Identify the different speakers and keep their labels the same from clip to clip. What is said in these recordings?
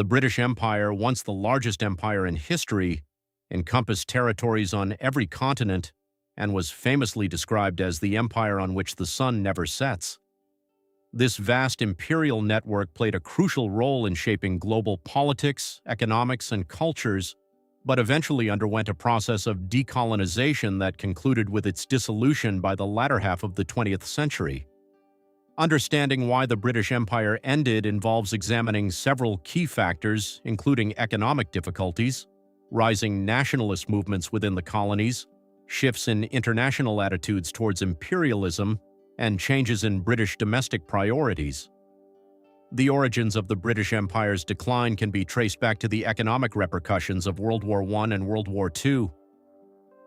Speaker 1: The British Empire, once the largest empire in history, encompassed territories on every continent and was famously described as the empire on which the sun never sets. This vast imperial network played a crucial role in shaping global politics, economics, and cultures, but eventually underwent a process of decolonization that concluded with its dissolution by the latter half of the 20th century. Understanding why the British Empire ended involves examining several key factors, including economic difficulties, rising nationalist movements within the colonies, shifts in international attitudes towards imperialism, and changes in British domestic priorities. The origins of the British Empire's decline can be traced back to the economic repercussions of World War I and World War II.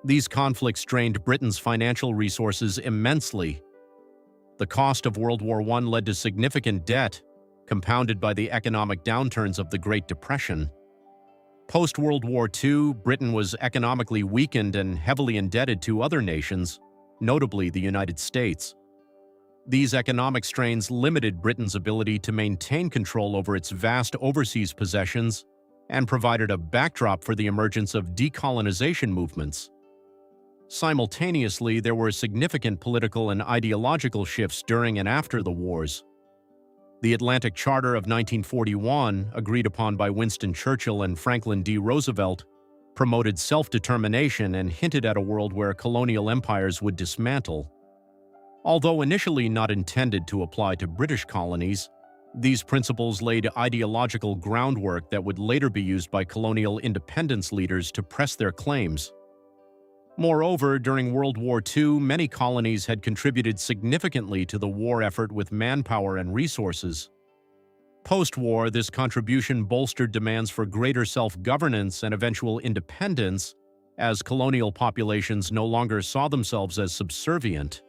Speaker 1: These conflicts drained Britain's financial resources immensely. The cost of World War I led to significant debt, compounded by the economic downturns of the Great Depression. Post-World War II, Britain was economically weakened and heavily indebted to other nations, notably the United States. These economic strains limited Britain's ability to maintain control over its vast overseas possessions and provided a backdrop for the emergence of decolonization movements. Simultaneously, there were significant political and ideological shifts during and after the wars. The Atlantic Charter of 1941, agreed upon by Winston Churchill and Franklin D. Roosevelt, promoted self-determination and hinted at a world where colonial empires would dismantle. Although initially not intended to apply to British colonies, these principles laid ideological groundwork that would later be used by colonial independence leaders to press their claims. Moreover, during World War II, many colonies had contributed significantly to the war effort with manpower and resources. Post-war, this contribution bolstered demands for greater self-governance and eventual independence, as colonial populations no longer saw themselves as subservient.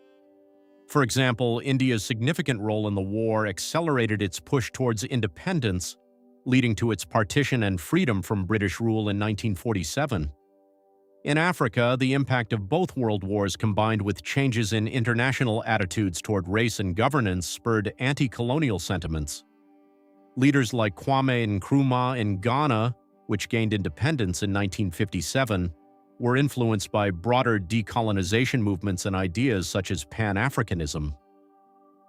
Speaker 1: For example, India's significant role in the war accelerated its push towards independence, leading to its partition and freedom from British rule in 1947. In Africa, the impact of both world wars combined with changes in international attitudes toward race and governance spurred anti-colonial sentiments. Leaders like Kwame Nkrumah in Ghana, which gained independence in 1957, were influenced by broader decolonization movements and ideas such as Pan-Africanism.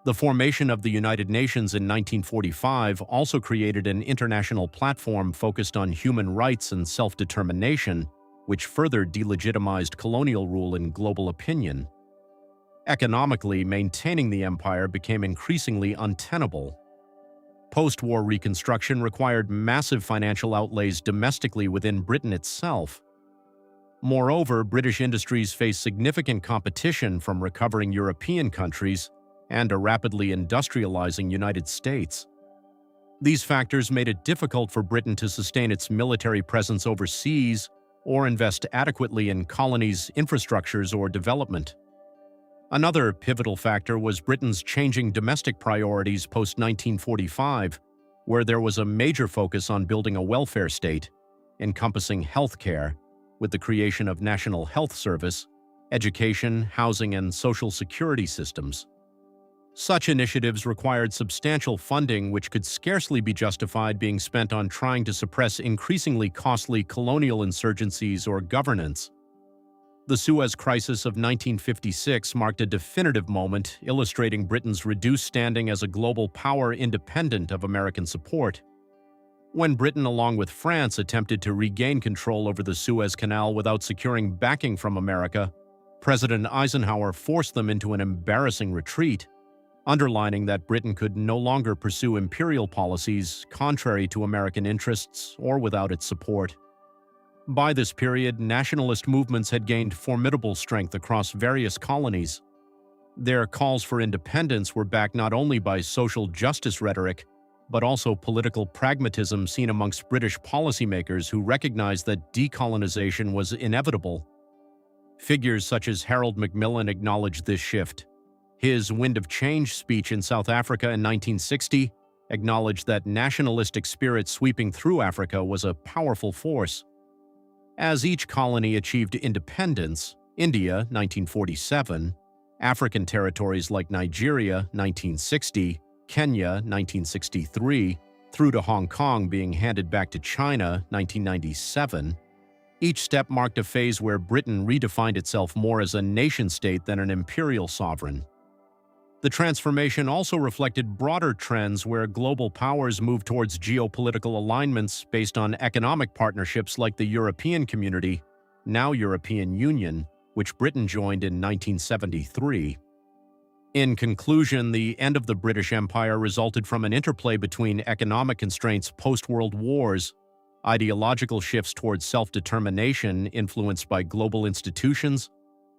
Speaker 1: The formation of the United Nations in 1945 also created an international platform focused on human rights and self-determination, which further delegitimized colonial rule in global opinion. Economically, maintaining the empire became increasingly untenable. Post-war reconstruction required massive financial outlays domestically within Britain itself. Moreover, British industries faced significant competition from recovering European countries and a rapidly industrializing United States. These factors made it difficult for Britain to sustain its military presence overseas or invest adequately in colonies' infrastructures or development. Another pivotal factor was Britain's changing domestic priorities post-1945, where there was a major focus on building a welfare state, encompassing healthcare, with the creation of National Health Service, education, housing, and social security systems. Such initiatives required substantial funding which could scarcely be justified being spent on trying to suppress increasingly costly colonial insurgencies or governance. The Suez Crisis of 1956 marked a definitive moment illustrating Britain's reduced standing as a global power independent of American support. When Britain, along with France, attempted to regain control over the Suez Canal without securing backing from America, President Eisenhower forced them into an embarrassing retreat, underlining that Britain could no longer pursue imperial policies contrary to American interests or without its support. By this period, nationalist movements had gained formidable strength across various colonies. Their calls for independence were backed not only by social justice rhetoric, but also political pragmatism seen amongst British policymakers who recognized that decolonization was inevitable. Figures such as Harold Macmillan acknowledged this shift. His Wind of Change speech in South Africa in 1960 acknowledged that nationalistic spirit sweeping through Africa was a powerful force. As each colony achieved independence, India, 1947, African territories like Nigeria, 1960, Kenya, 1963, through to Hong Kong being handed back to China, 1997, each step marked a phase where Britain redefined itself more as a nation-state than an imperial sovereign. The transformation also reflected broader trends where global powers moved towards geopolitical alignments based on economic partnerships like the European Community, now European Union, which Britain joined in 1973. In conclusion, the end of the British Empire resulted from an interplay between economic constraints post-World Wars, ideological shifts towards self-determination influenced by global institutions,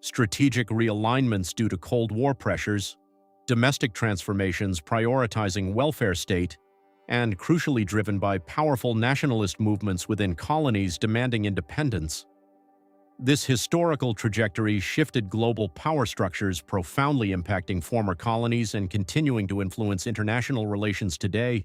Speaker 1: strategic realignments due to Cold War pressures, domestic transformations prioritizing welfare state, and crucially driven by powerful nationalist movements within colonies demanding independence. This historical trajectory shifted global power structures, profoundly impacting former colonies and continuing to influence international relations today.